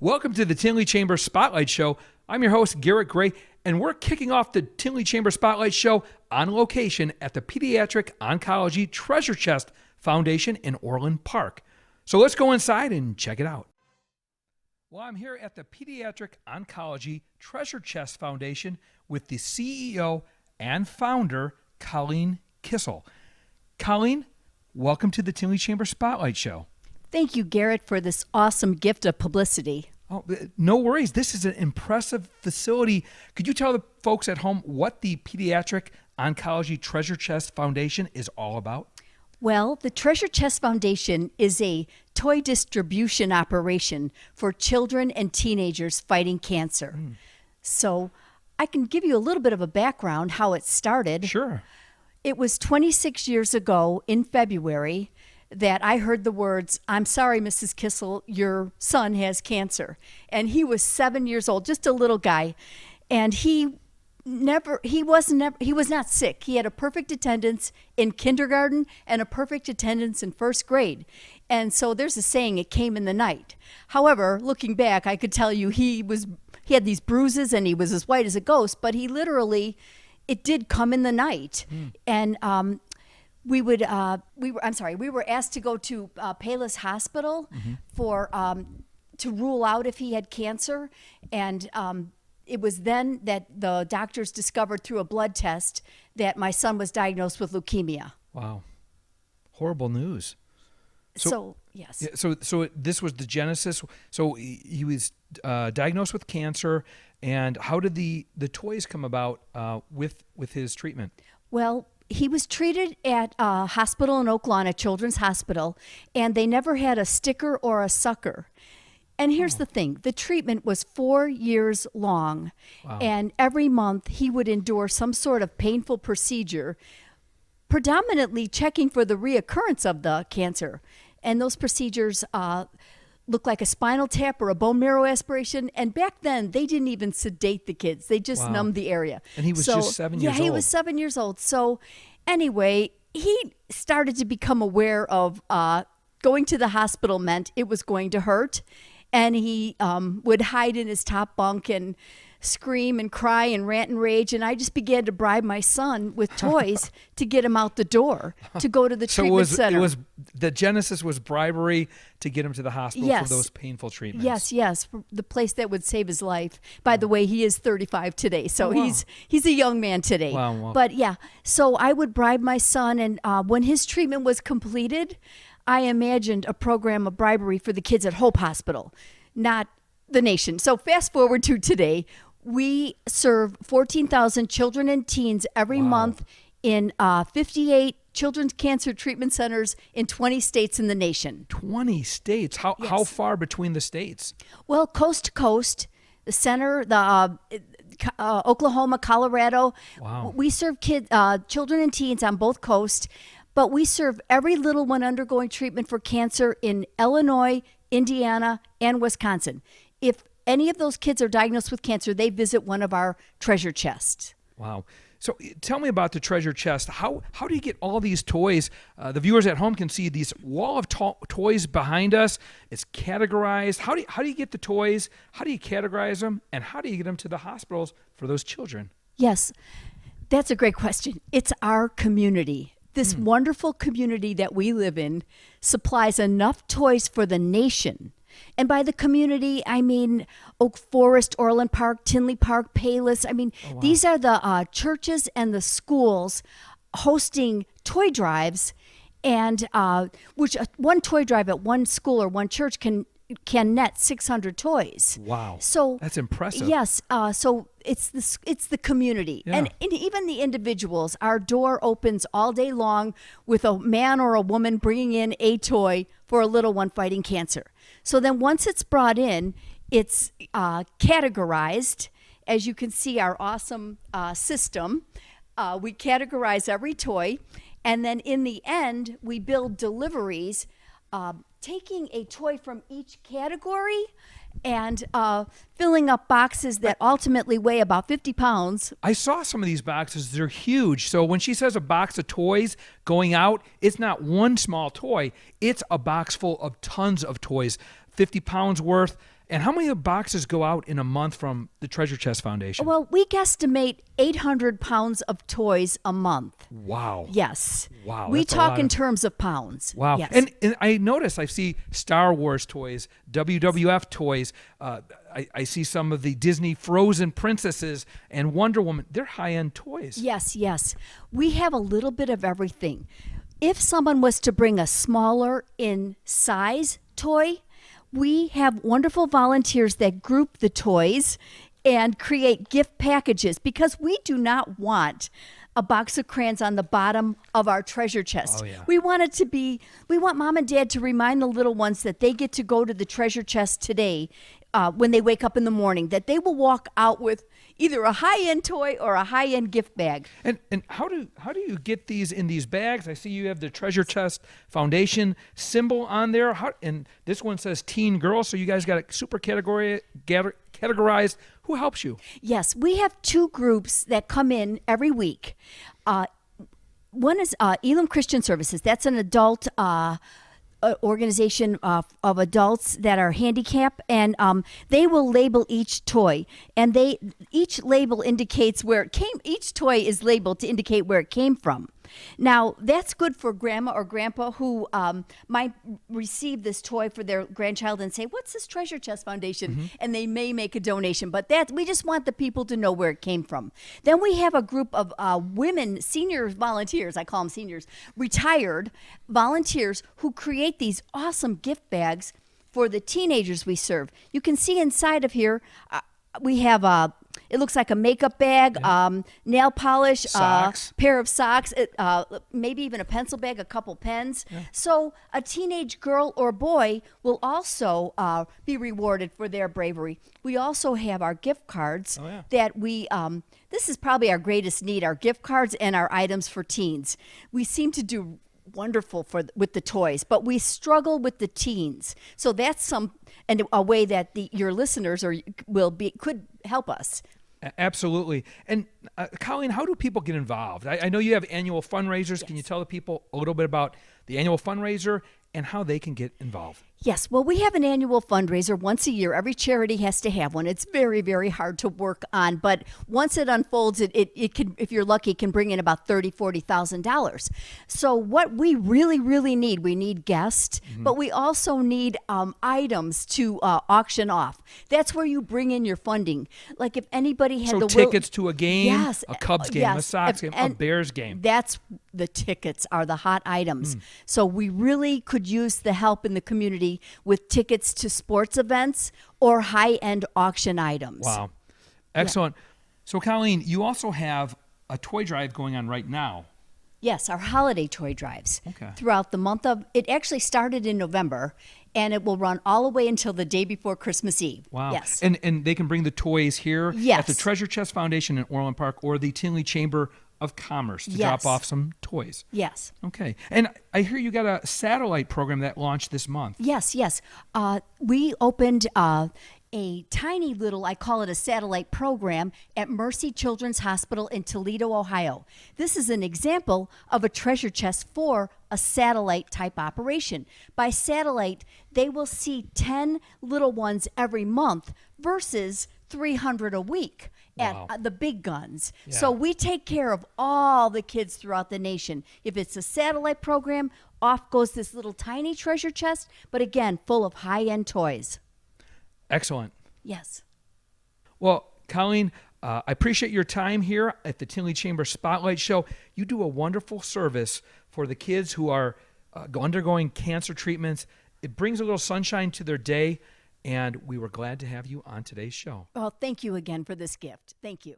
Welcome to the Tinley Chamber Spotlight Show. I'm your host, Garrett Gray, and we're kicking off the Tinley Chamber Spotlight Show on location at the Pediatric Oncology Treasure Chest Foundation in Orland Park. So let's go inside and check it out. Well, I'm here at the Pediatric Oncology Treasure Chest Foundation with the CEO and founder, Colleen Kissel. Colleen, welcome to the Tinley Chamber Spotlight Show. Thank you, Garrett, for this awesome gift of publicity. Oh, no worries. This is an impressive facility. Could you tell the folks at home what the Pediatric Oncology Treasure Chest Foundation is all about? Well, the Treasure Chest Foundation is a toy distribution operation for children and teenagers fighting cancer. So I can give you a little bit of a background how it started. Sure. It was 26 years ago in February that I heard the words, "I'm sorry, Mrs. Kissel, your son has cancer." And he was 7 years old, just a little guy. And he was not sick. He had a perfect attendance in kindergarten and a perfect attendance in first grade. And so there's a saying, it came in the night. However, looking back, I could tell you he had these bruises and he was as white as a ghost, but it did come in the night. And we were asked to go to Payless Hospital to rule out if he had cancer. And it was then that the doctors discovered through a blood test that my son was diagnosed with leukemia. Wow. Horrible news. So yes. Yeah, so this was the genesis. So he was diagnosed with cancer. And how did the toys come about with his treatment? Well, he was treated at a hospital in Oak Lawn, a children's hospital, and they never had a sticker or a sucker. And here's the thing, the treatment was 4 years long. Wow. And every month he would endure some sort of painful procedure, predominantly checking for the reoccurrence of the cancer. And those procedures look like a spinal tap or a bone marrow aspiration. And back then, they didn't even sedate the kids. They just numbed the area. And he was just 7 years old. Yeah, he was 7 years old. So anyway, he started to become aware of going to the hospital meant it was going to hurt. And he would hide in his top bunk and scream and cry and rant and rage. And I just began to bribe my son with toys to get him out the door to go to the treatment center. The genesis was bribery to get him to the hospital for those painful treatments. Yes, for the place that would save his life. By the way, he is 35 today, so he's a young man today. Wow. But yeah, so I would bribe my son, and when his treatment was completed, I imagined a program of bribery for the kids at Hope Hospital, not the nation. So fast forward to today. We serve 14,000 children and teens every month in 58 children's cancer treatment centers in 20 states in the nation. 20 states? How far between the states? Well, coast to coast, the center, Oklahoma, Colorado. Wow. We serve children and teens on both coasts, but we serve every little one undergoing treatment for cancer in Illinois, Indiana, and Wisconsin. If any of those kids are diagnosed with cancer, they visit one of our treasure chests. Wow. So tell me about the treasure chest. How do you get all these toys? The viewers at home can see these wall of toys behind us. It's categorized. How do you get the toys? How do you categorize them? And how do you get them to the hospitals for those children? Yes, that's a great question. It's our community. This wonderful community that we live in supplies enough toys for the nation. And by the community, I mean Oak Forest, Orland Park, Tinley Park, Payless. I mean, these are the churches and the schools hosting toy drives, and which one toy drive at one school or one church can net 600 toys. Wow. So that's impressive. Yes. So it's the community. Yeah. And even the individuals. Our door opens all day long with a man or a woman bringing in a toy for a little one fighting cancer. So then once it's brought in, it's categorized. As you can see, our awesome system. We categorize every toy. And then in the end, we build deliveries, taking a toy from each category and filling up boxes that ultimately weigh about 50 pounds. I saw some of these boxes. They're huge. So when she says a box of toys going out, it's not one small toy. It's a box full of tons of toys, 50 pounds worth. And how many boxes go out in a month from the Treasure Chest Foundation? Well, we guesstimate 800 pounds of toys a month. Wow. Yes. Wow. We that's a talk lot in of- terms of pounds. Wow. Yes. And I notice I see Star Wars toys, WWF toys. I see some of the Disney Frozen princesses and Wonder Woman. They're high-end toys. Yes, yes. We have a little bit of everything. If someone was to bring a smaller in size toy, we have wonderful volunteers that group the toys and create gift packages because we do not want a box of crayons on the bottom of our treasure chest. Oh, yeah. We want mom and dad to remind the little ones that they get to go to the treasure chest today when they wake up in the morning, that they will walk out with either a high-end toy or a high-end gift bag. And how do you get these in these bags? I see you have the Treasure Chest Foundation symbol on there. And this one says Teen Girl, so you guys got it super categorized. Who helps you? Yes, we have two groups that come in every week. One is Elam Christian Services. That's an adult organization of adults that are handicapped, and they will label each toy, and each label indicates where it came. Each toy is labeled to indicate where it came from. Now, that's good for grandma or grandpa who might receive this toy for their grandchild and say, "What's this Treasure Chest Foundation?" Mm-hmm. And they may make a donation, but we just want the people to know where it came from. Then we have a group of women, senior volunteers, I call them seniors, retired volunteers who create these awesome gift bags for the teenagers we serve. You can see inside of here, we have it looks like a makeup bag, nail polish, Socks. pair of socks, maybe even a pencil bag, a couple pens. Yeah. So a teenage girl or boy will also be rewarded for their bravery. We also have our gift cards that we, this is probably our greatest need, our gift cards and our items for teens. We seem to do wonderful with the toys, but we struggle with the teens. So that's a way that your listeners could help us. Absolutely. And Colleen, how do people get involved? I know you have annual fundraisers. Yes. Can you tell the people a little bit about the annual fundraiser and how they can get involved? Yes, well, we have an annual fundraiser once a year. Every charity has to have one. It's very, very hard to work on, but once it unfolds, it can, if you're lucky, can bring in about $30,000, $40,000. So what we really, really need, we need guests, but we also need items to auction off. That's where you bring in your funding. Like if anybody had tickets to a game, yes, a Cubs game, a Sox game, a Bears game. That's the tickets are the hot items. So we really could use the help in the community with tickets to sports events or high-end auction items. Wow. Excellent. Yeah. So, Colleen, you also have a toy drive going on right now. Yes, our holiday toy drives. Throughout the month of, it actually started in November, and it will run all the way until the day before Christmas Eve. Wow. Yes. And they can bring the toys here at the Treasure Chest Foundation in Orland Park or the Tinley Chamber of Commerce to drop off some toys. Yes. Okay. And I hear you got a satellite program that launched this month. Yes. We opened a tiny little, I call it a satellite program, at Mercy Children's Hospital in Toledo, Ohio. This is an example of a treasure chest for a satellite type operation. By satellite, they will see 10 little ones every month versus 300 a week. At the big guns. Yeah. So we take care of all the kids throughout the nation. If it's a satellite program, off goes this little tiny treasure chest, but again, full of high-end toys. Excellent. Yes. Well, Colleen, I appreciate your time here at the Tinley Chamber Spotlight Show. You do a wonderful service for the kids who are undergoing cancer treatments. It brings a little sunshine to their day. And we were glad to have you on today's show. Well, thank you again for this gift. Thank you.